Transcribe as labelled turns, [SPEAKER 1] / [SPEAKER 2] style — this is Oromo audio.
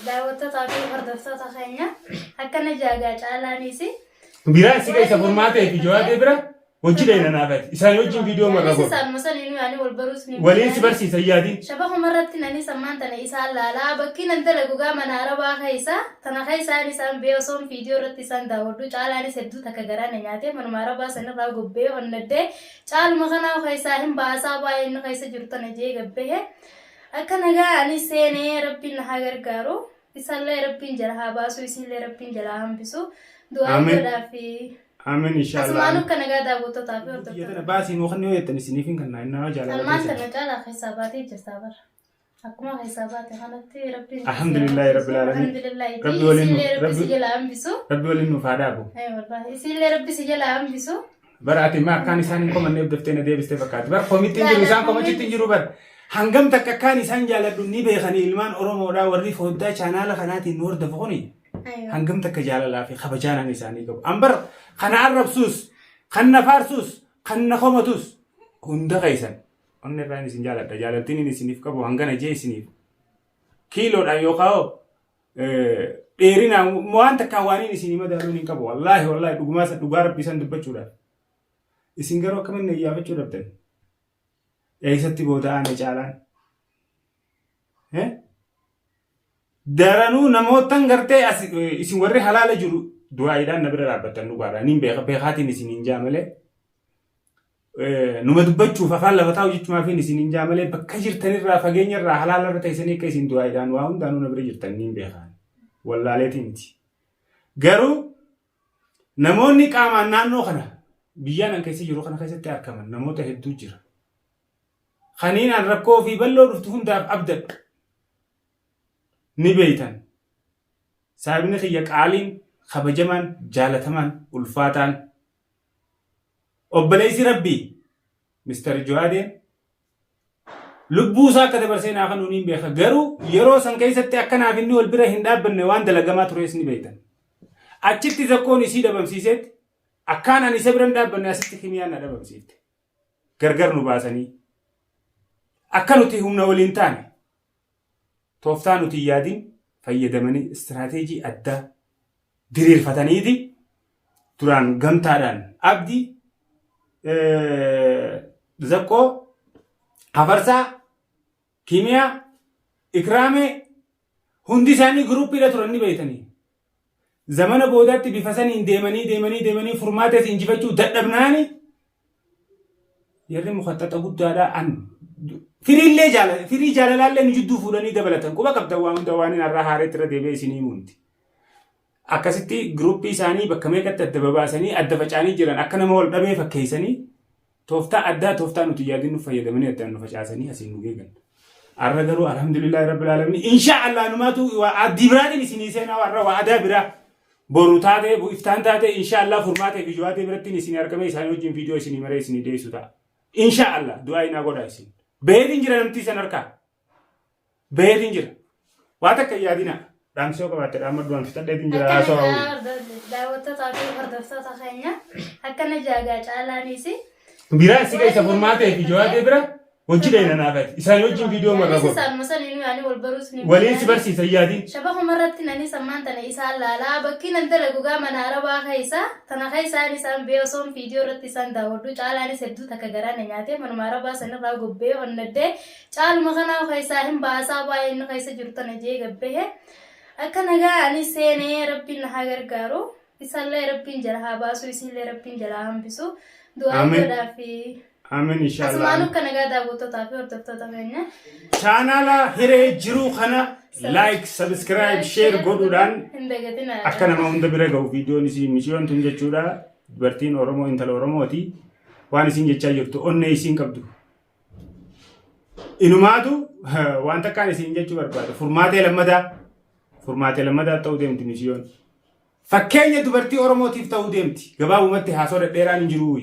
[SPEAKER 1] daawwattoota taatee hordoftoota keenya akkana jaagaa caalaaniisi.
[SPEAKER 2] Biraan si keessa furmaatee fi jawaatee bira hojii dheeraa naafati. Isaan wajjin viidiyoo marra godhu.
[SPEAKER 1] Isaan masaniinu yaani wal baruus ni.
[SPEAKER 2] Waliin si barsiisa yaadiin.
[SPEAKER 1] Shabaha marratti nani sammaan tana isaan laalaa bakki nan dalagu gaa mana arabaa keessa tana keessaan isaan beesoon viidiyoo irratti isaan daawwadhu caalaanis hedduu takka garaan nyaatee manuma arabaa sanarraa gobbee onnaddee caaluma kanaa keessaa hin baasaa baay'ee inni keessa jiru tana jee gabbee akka nagaa ani seenee rabbiin na haa gargaaru isallee rabbiin jala haa baasu isinlee rabbiin jala hambisu du'aa godhaafi.
[SPEAKER 2] Amin inshallah.
[SPEAKER 1] Asmaanu kan nagaa daawwattootaa fi hordoftoota.
[SPEAKER 2] Baasiin waan yoo isiniif kan nama jaalala.
[SPEAKER 1] Salmaan tana caalaa keessaa baatee jirta bara. Akkuma keessaa baate kanatti rabbiin.
[SPEAKER 2] Alhamdulillah rabbil alamin.
[SPEAKER 1] Rabbi waliin rabbi si jala hambisu.
[SPEAKER 2] Rabbi waliin nu faadaabu.
[SPEAKER 1] Wallahi isinlee rabbi si jala hambisu.
[SPEAKER 2] Baraati ma akkaan isaan komanneef daftee na deebistee fakkaatti. Bara komittiin jiru isaan komachitti jiru bara. Hangam takka akkaan isaan jaaladhu ni beekanii ilmaan Oromoodhaa warri foddaa chaanaala kanaatiin nu hordofu kuni. Hangam takka jaalalaa fi kabajaan isaanii qabu. Ambar kana arrabsuus, kan na faarsuus, kan na komatus hunda keessan. Onni irraan isin jaaladha. Jaalaltiin isiniif qabu hangana jee isiniif. Kiiloodhaan yookaan dheerinaan waan takkaan waaniin isinii madaaluun hin qabu. Wallaahi dhugaa rabbii san dubbachuudhaaf. Isin garuu akkamiin iyyaafachuu dhabdan. Eessatti booda'aan caalaan. Daranuu namootan gartee isin warri halaala jiru du'aayiidhaan na bira dhaabbatan dhugaadhaan niin beekaatiin isiniin jaamalee numa dubbachuuf afaan lafa taa'u jechuumaaf isiniin jaamalee bakka jirtanirraa fageenyarraa halaala irra teessanii akka isin du'aayiidhaan waa hundaanuu na bira jirtan niin beekaan wallaaleetii miti. Garuu namoonni qaamaan naannoo kana biyyaan an keessa jiru kana keessatti argaman namoota hedduu jira. Kaniinaan rakkoo fi bal'oo dhuftu hundaaf abdadhu. Ni beeytan saabni xiyya qaaliin kabajamaan jaalatamaan ulfaataan obboleessi rabbii Mr. Jawaadeen lubbuu isaa akka dabarsee naa kan nuuni beeka garuu yeroo san keessatti akkanaaf inni wal bira hin dhaabbanne waan dalagamaa tures ni beeytan achitti zakkoon isii dhabamsiisetti akkaan ani isa bira hin dhaabbanne asitti kimiyaan na dhabamsiifte gargar nu baasanii akka nuti humna waliin taane. Tooftaa nuti yaadiin fayyadamanii istirateejii addaa diriirfataniiti duraan gamtaadhaan abdii zaqqoo hafarsaa kimiyaa ikraamee hundi isaanii guruuppiidha turan ni beeytanii zamana boodaatti bifa saniin deemanii furmaatees injifachuu dadhabnaani yerri mukaxaxa guddaadhaa firii jaalalaallee nu jidduu fuudhanii dabalatan quba qabdan waan hunda waan irraa haareetti irra deebi'ee isinii muunti. Akkasitti giruuppii isaanii bakka meeqatti adda babaasanii adda facaanii jiran akka nama wal dhabee fakkeessanii tooftaa addaa tooftaa nuti yaadiin nu fayyadamanii addaan nu facaasanii asiin nu geegan. Arra garuu alhamdulillahi rabbil alamin inshaallah numaatu addii biraatiin isinii seenaa warra waadaa biraa boru taatee iftaan taatee inshaallah furmaatee fi jawaatee birattiin isinii argamee isaanii wajjin viidiyoo isinii maree isinii deessu ta'a. Inshaallah du'aa inaa godhaa isin. Beetiin jira namtii san harkaa. Beetiin jira. Waa takka yaadina. Dhaamsoo qabaatte dhaammaddu waan fitadheetiin jira haasoo hawwu.
[SPEAKER 1] Daawwattoota fi hordoftoota keenya akkana jaagaa caalaaniisi.
[SPEAKER 2] Biraan si keessa furmaatee fi jawaatee bira hojii dheeraa naafati. Isaan wajjin viidiyoo marra godhu.
[SPEAKER 1] Isaan masaniinu yaani wal baruus ni.
[SPEAKER 2] Waliin si barsiisa yaadiin.
[SPEAKER 1] Shabaha marratti nani sammaan tana isaan laalaa bakki nan dalagu gaa mana arabaa keessa tana keessaan isaan beesoon viidiyoo irratti isaan daawwadhu caalaanis hedduu takka garaan nyaatee manuma arabaa sanarraa gobbee onnaddee caaluma kanaa keessaa hin baasaa baay'ee inni keessa jiru tana jee gabbee akka nagaa ani seenee rabbiin na haa gargaaru isallee rabbiin jala haa baasu isinlee rabbiin jala hambisu du'aa godhaafi.
[SPEAKER 2] Amin inshallah.
[SPEAKER 1] Asmaanu kan nagaa daawwattootaa fi hordoftoota keenya.
[SPEAKER 2] Chaanaala hiree jiru kana like, subscribe, share godhuudhaan akka nama hunda bira ga'u viidiyoon isin mishiyoon tun jechuudha. Dubartiin Oromoo intala Oromooti. Waan isin jechaa jirtu onnee isin qabdu. Inumaatu waan takkaan isin jechuu barbaada. Furmaatee lammadaa ta'uu deemti mishiyoon. Fakkeenya dubartii Oromootiif ta'uu deemti. Gabaabumatti haasoo dhedheeraan hin jiru.